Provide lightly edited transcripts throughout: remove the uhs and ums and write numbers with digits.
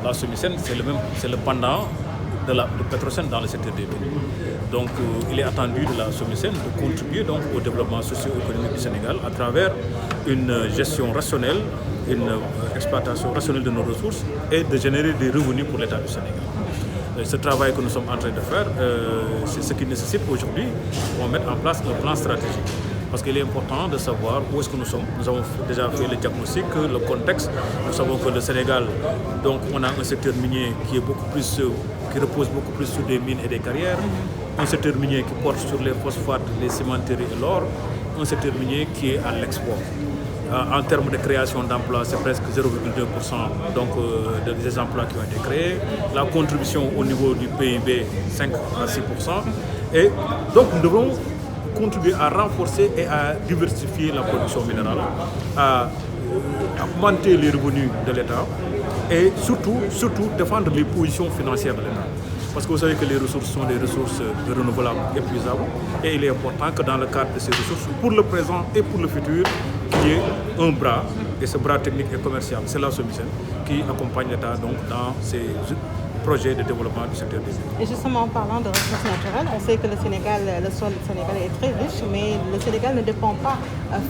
la SOMISEN, c'est le pendant de Petrosen dans le secteur des mines. Donc il est attendu de la SOMISEN de contribuer donc au développement socio-économique du Sénégal à travers une gestion rationnelle, une exploitation rationnelle de nos ressources et de générer des revenus pour l'État du Sénégal. Ce travail que nous sommes en train de faire, c'est ce qui nécessite aujourd'hui qu'on mette en place un plan stratégique. Parce qu'il est important de savoir où est-ce que nous sommes. Nous avons déjà fait le diagnostic, le contexte. Nous savons que le Sénégal, donc on a un secteur minier qui repose beaucoup plus sur des mines et des carrières, un secteur minier qui porte sur les phosphates, les cimenteries et l'or, un secteur minier qui est à l'export. En termes de création d'emplois, c'est presque 0,2% donc, des emplois qui ont été créés. La contribution au niveau du PIB, 5 à 6%. Et donc nous devons contribuer à renforcer et à diversifier la production minérale, à augmenter les revenus de l'État et surtout défendre les positions financières de l'État. Parce que vous savez que les ressources sont des ressources renouvelables, épuisables, et il est important que dans le cadre de ces ressources, pour le présent et pour le futur, qu'il y ait un bras, et ce bras technique et commercial, c'est la SOMISEN, qui accompagne l'État donc dans ces projet de développement du secteur des mines. Et justement, en parlant de ressources naturelles, on sait que le sol sénégalais est très riche, mais le Sénégal ne dépend pas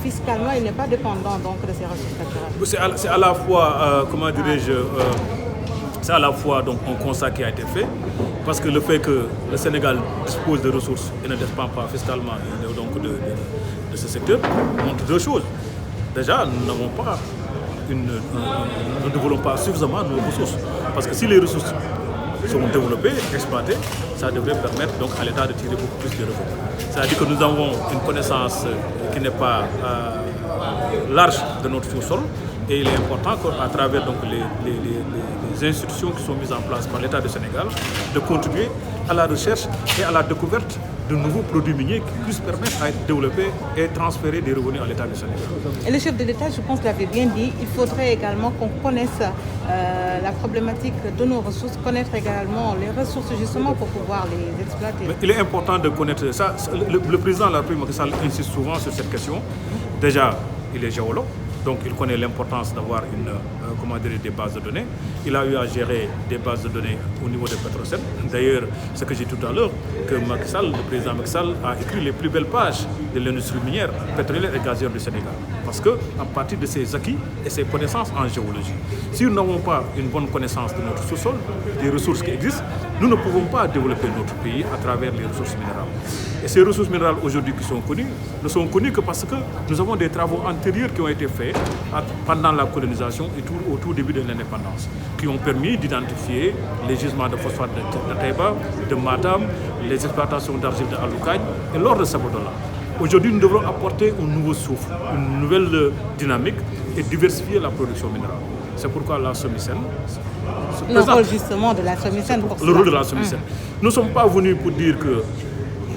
fiscalement, il n'est pas dépendant donc de ces ressources naturelles. C'est à la fois, comment dirais-je, c'est à la fois donc, un constat qui a été fait, parce que le fait que le Sénégal dispose de ressources et ne dépend pas fiscalement donc, de ce secteur montre deux choses. Déjà, nous ne développons pas suffisamment nos ressources. Parce que si les ressources sont développées, exploitées, ça devrait permettre donc à l'État de tirer beaucoup plus de revenus. C'est-à-dire que nous avons une connaissance qui n'est pas large de notre sous-sol, et il est important qu'à travers donc, les institutions qui sont mises en place par l'État du Sénégal, de contribuer à la recherche et à la découverte de nouveaux produits miniers qui puissent permettre à être développés et transférer des revenus à l'État du Sénégal. Et le chef de l'État, je pense, l'avait bien dit, il faudrait également qu'on connaisse la problématique de nos ressources, connaître également les ressources justement pour pouvoir les exploiter. Mais il est important de connaître ça. Le président de la République Macky Sall insiste souvent sur cette question. Déjà, il est géologue. Donc il connaît l'importance d'avoir des bases de données. Il a eu à gérer des bases de données au niveau de Petrosen. D'ailleurs, ce que j'ai dit tout à l'heure, que le président Macky Sall a écrit les plus belles pages de l'industrie minière, pétrolière et gazière du Sénégal. Parce qu'à partir de ses acquis et ses connaissances en géologie, si nous n'avons pas une bonne connaissance de notre sous-sol, des ressources qui existent, nous ne pouvons pas développer notre pays à travers les ressources minérales. Et ces ressources minérales aujourd'hui qui sont connues, ne sont connues que parce que nous avons des travaux antérieurs qui ont été faits pendant la colonisation et au tout début de l'indépendance, qui ont permis d'identifier les gisements de phosphate de Taïba, de Matam, les exploitations d'argile de Aloukagne et l'or de Sabodola. Aujourd'hui, nous devrons apporter un nouveau souffle, une nouvelle dynamique et diversifier la production minérale. C'est pourquoi la SOMISEN le rôle justement de la SOMISEN. Le rôle de la SOMISEN. Nous ne sommes pas venus pour dire que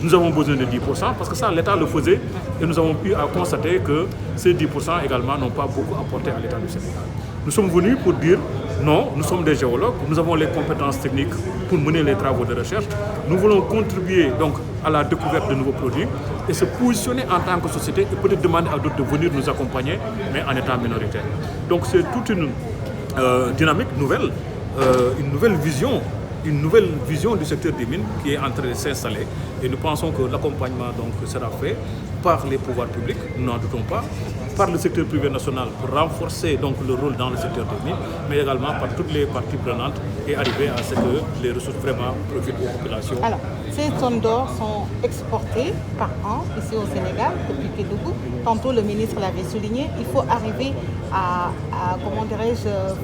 nous avons besoin de 10%, parce que ça, l'État le faisait, et nous avons pu constater que ces 10% également n'ont pas beaucoup apporté à l'État du Sénégal. Nous sommes venus pour dire non, nous sommes des géologues, nous avons les compétences techniques pour mener les travaux de recherche. Nous voulons contribuer donc à la découverte de nouveaux produits et se positionner en tant que société et peut-être demander à d'autres de venir nous accompagner, mais en étant minoritaire. Donc c'est toute une dynamique nouvelle, une nouvelle vision du secteur des mines qui est en train de s'installer. Et nous pensons que l'accompagnement donc sera fait par les pouvoirs publics, nous n'en doutons pas, par le secteur privé national pour renforcer donc le rôle dans le secteur des mines, mais également par toutes les parties prenantes et arriver à ce que les ressources vraiment profitent aux populations. Alors, ces tonnes d'or sont exportées par an ici au Sénégal, depuis Kédougou. Tantôt le ministre l'avait souligné, il faut arriver à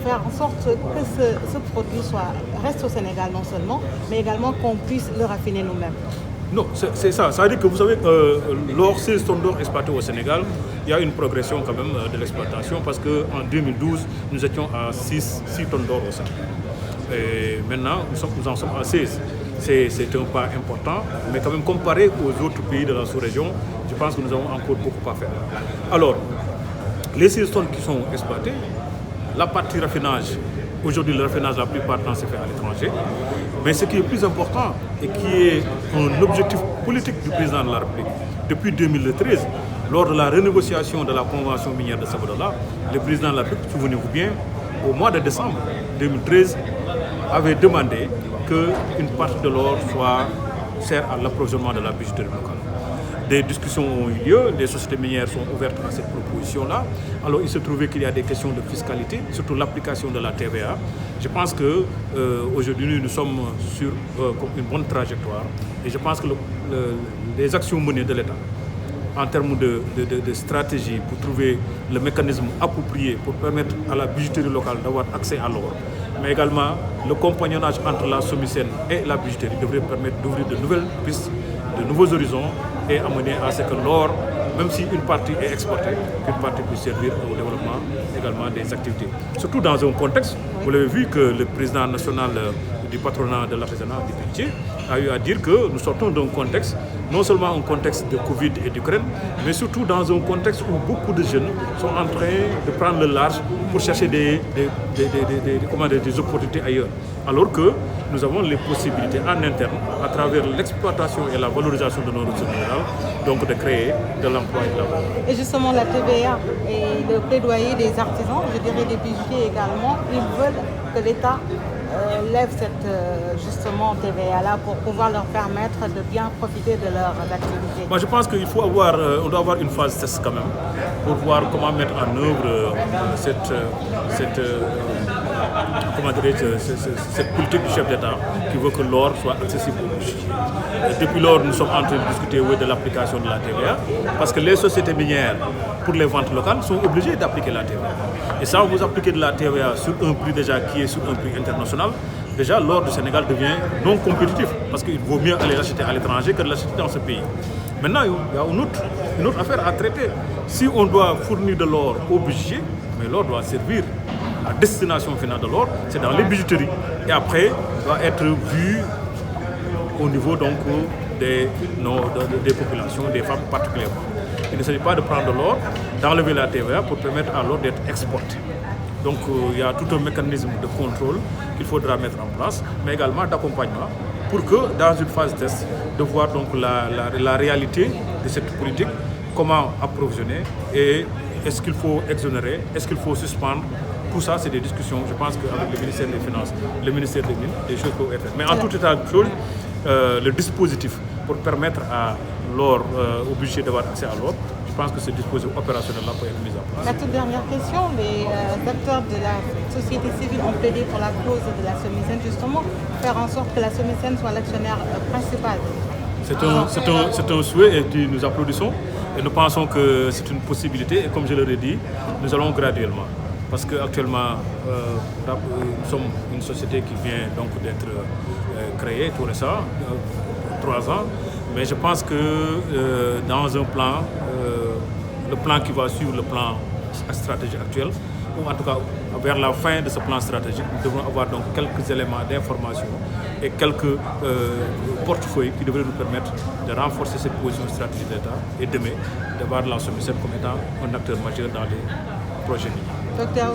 faire en sorte que ce produit reste au Sénégal non seulement, mais également qu'on puisse le raffiner nous-mêmes. Non, c'est ça. Ça veut dire que vous savez, l'or, 16 tonnes d'or exploitées au Sénégal, il y a une progression quand même de l'exploitation parce qu'en 2012, nous étions à 6 tonnes d'or au Sénégal. Et maintenant, nous en sommes à 16. C'est un pas important, mais quand même comparé aux autres pays de la sous-région, je pense que nous avons encore beaucoup à faire. Alors, les 6 tonnes qui sont exploitées, la partie raffinage, aujourd'hui le raffinage la plupart du temps c'est fait à l'étranger, mais ce qui est plus important et qui est un objectif politique du président de la République, depuis 2013, lors de la renégociation de la convention minière de Sabodola, le président de la République, souvenez-vous bien, au mois de décembre 2013, avait demandé qu'une partie de l'or sert à l'approvisionnement de la bijouterie locale. Des discussions ont eu lieu, les sociétés minières sont ouvertes à cette proposition-là. Alors il se trouvait qu'il y a des questions de fiscalité, surtout l'application de la TVA. Je pense qu'aujourd'hui nous sommes sur une bonne trajectoire et je pense que les actions menées de l'État en termes de stratégie pour trouver le mécanisme approprié pour permettre à la bijouterie locale d'avoir accès à l'or, mais également le compagnonnage entre la SOMISEN et la bijouterie devrait permettre d'ouvrir de nouvelles pistes, de nouveaux horizons et amener à ce que l'or, même si une partie est exportée, qu'une partie puisse servir au développement également des activités. Surtout dans un contexte, vous l'avez vu que le président national du patronat de l'artisanat du Pelletier a eu à dire que nous sortons d'un contexte, non seulement un contexte de Covid et d'Ukraine, mais surtout dans un contexte où beaucoup de jeunes sont en train de prendre le large pour chercher des opportunités ailleurs. Alors que nous avons les possibilités en interne, à travers l'exploitation et la valorisation de nos ressources minérales, donc de créer de l'emploi et de la valeur. Et justement la TVA et le plaidoyer des artisans, je dirais des bijoutiers également, ils veulent que l'État lève cette justement TVA-là pour pouvoir leur permettre de bien profiter de leurs activités. Moi, je pense qu'il faut on doit avoir une phase test quand même pour voir comment mettre en œuvre cette politique du chef d'État qui veut que l'or soit accessible aux bijoutiers. Depuis lors, nous sommes en train de discuter de l'application de la TVA parce que les sociétés minières, pour les ventes locales, sont obligées d'appliquer la TVA. Et ça, vous appliquez de la TVA sur un prix déjà qui est sur un prix international, déjà l'or du Sénégal devient non compétitif parce qu'il vaut mieux aller l'acheter à l'étranger que de l'acheter dans ce pays. Maintenant, il y a une autre affaire à traiter. Si on doit fournir de l'or aux bijoutiers, mais l'or doit servir. La destination finale de l'or, c'est dans les bijouteries. Et après, doit être vu au niveau donc, des populations, des femmes particulièrement. Il ne s'agit pas de prendre de l'or, d'enlever la TVA pour permettre à l'or d'être exporté. Donc il y a tout un mécanisme de contrôle qu'il faudra mettre en place, mais également d'accompagnement pour que dans une phase test, de voir donc la réalité de cette politique, comment approvisionner et est-ce qu'il faut exonérer, est-ce qu'il faut suspendre. Tout ça, c'est des discussions, je pense qu'avec le ministère des Finances, le ministère des Mines, des choses peuvent être faites. Mais en tout état de chose, le dispositif pour permettre à l'or, au budget d'avoir accès à l'or, je pense que ce dispositif opérationnel-là peut être mis en place. La toute dernière question, les acteurs de la société civile ont plaidé pour la cause de la SOMISEN, justement, faire en sorte que la SOMISEN soit l'actionnaire principal. C'est un souhait et nous applaudissons et nous pensons que c'est une possibilité et comme je l'ai dit, nous allons graduellement. Parce qu'actuellement, nous sommes une société qui vient donc d'être créée tout récemment, 3 ans. Mais je pense que dans un plan, le plan qui va suivre le plan stratégique actuel, ou en tout cas vers la fin de ce plan stratégique, nous devons avoir donc quelques éléments d'information et quelques portefeuilles qui devraient nous permettre de renforcer cette position stratégique de l'État et demain d'avoir la SOMISEN comme étant un acteur majeur dans les projets miniers. Docteur